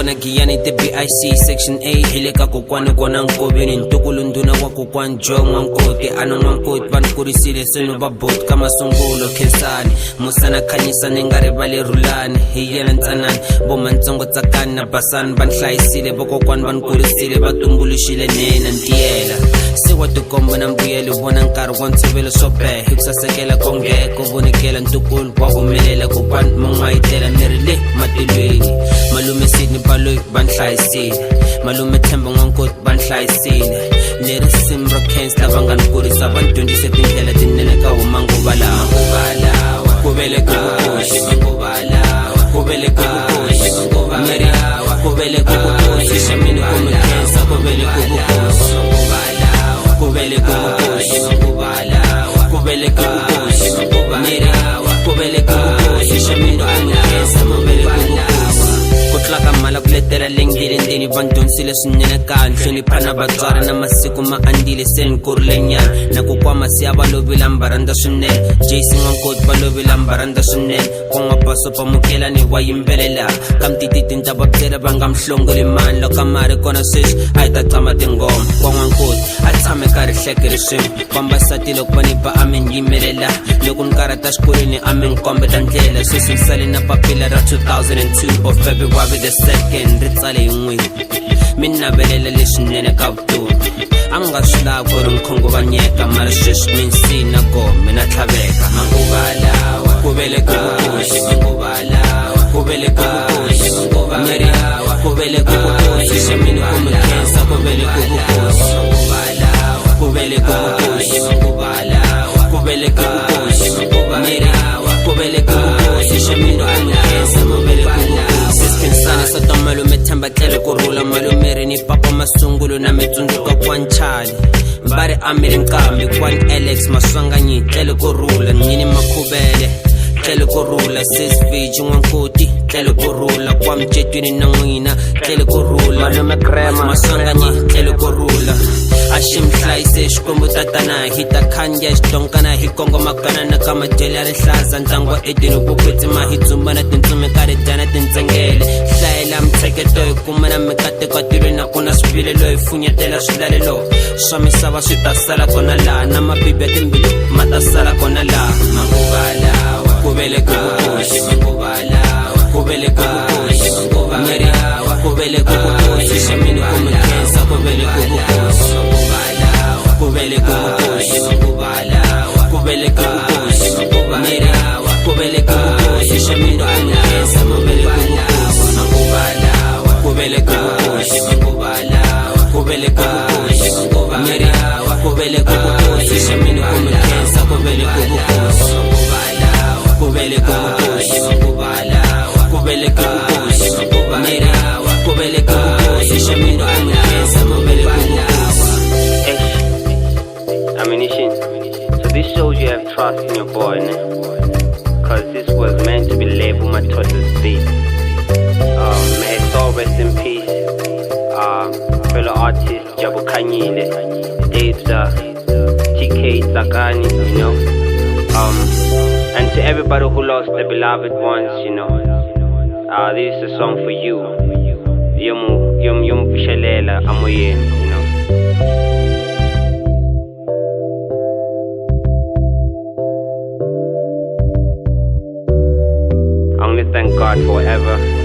kona Giyani the BIC section A hile ka kokwana kona Nkobeni ntukulu nduna wa kokwana Joe Nwankoti ano Nwankoti vankurisile senu va bot kama Sungulo Khensani Musana khanyisa nengari vale rulani hi yena ntsanani boma ntsongo tsakani na basani vanhlayisile vokokwana vankurisile vatumbuluxile nena ntiyela siwa tikombo na mbuyelo vona nkarhi wa ntshovelo swo beha hi ku sasekela kongeko vonekela ntukulu wa humelela kokwana man'wayitela ni ri le matilweni malume Sydney Baloyi vanhlayisile malume Themba Nwankoti vanhlayisile ni ri Simbro Kens lava nga ni kurisa van dyondzise tindlela tinene ka huma nguva lawa ku vele ku vukosi ku vele ku vukosi miri ku vele ku vukosi xamini ku mi khensa ku vele ku vukosi ku vele ku vukosi ku vele ku vukosi miri ku vele ku vukosi xamini ku mi khensa ku vele ku vukosi ku tlaka mala ku letela lengile ndeni van dyondzisile swinene kahle hloniphana vatswari na masiku ma andile se ni kurile nyana na ku kwama siya va lovela mbaranda swinene Jason Nwankoti va lovela mbaranda swinene kwan'wabaso pamukelani wa yimbelela ka mtititi nta va byela va nga mhlongoli mani loko a ma ri kona sweswi a hi ta tshama tingoma kwan'wankoti a tshame ka rihleke ri swin'we vambasati loko va ni ba a mi ni yimelela loko ni karata xikolweni a mi ni kombeta ndlela sweswi ni sale na papila ra 2002 of February the 2nd ri tsale hi n'wini mi navelela leswinene ka vutomi a mi nga swi lavi ku ri nkhunguvanyeka mara sweswi mi nsina gome na tlhaveka manguva lawa ku vele ku vukosi ku vele ku vukosi miri ku vele ku vukosi xamini ku mi khensa ku vele ku vukosi ku vele ku vukosi ku vele ku vukosi miri ku vele ku vukosi xamini ku mi khensa ku vele ku vukosi Khensani soto malume Themba tlele ku rhula malume ri ni papa Masungulo na mi tsundzuka kwanchali va ri amile nkambi kwani Alex Maswanganyi tlele ku rhula nyini Makhuvele tlele ku rhula Sis Vigi Nwankoti tlele ku rhula kwa Mcetweni na n'wina tlele ku rhula malume Krema Maswanganyi tlele ku rhula a xi mi hlayise xikwembu tatana hi ta khandziya xitonkana hi kongomakana na ka madyele ya rihlaza ntlangu wa edeni vukwetsima hi dzumba na tintsume ka ri dyana tintsengele hlayela mitsheketo hi kuma na mikateko atilweni na ku na swivilelo hi funyetela swilalelo swa misava swi ta sala kona laha na mabibi ya timbilu ma ta sala kona laha manguva lawa ku vele ku vukosi ku vele ku vukosi miri ku vele ku vukosi xamini ku mi khensa ku vele ku vukosi ku vele ku vukosi ku vele ku vukosi miri ku vele ku vukosi xamini ku mi khensa ku vele ku vukosi manguva lawa ku vele ku vukosi ku vele ku vukosi miri ku vele ku vukosi xamini ku mi khensa ku vele ku vukosi ku vele ku vukosi ku vele ku vukosi miri ku vele ku vukosi xamini ku mi khensa ku vele ku vukosi ammunition. So this shows you have trust in your boy, ne? Cause this was meant to be labeled my total beat. May his soul rest in peace. Fellow artist Jabu Kanyile, Dave TK Zakani, you know. And to everybody who lost their beloved ones, you know. This is a song for you. Yum Pishalela Amoye, you know. Thank God forever.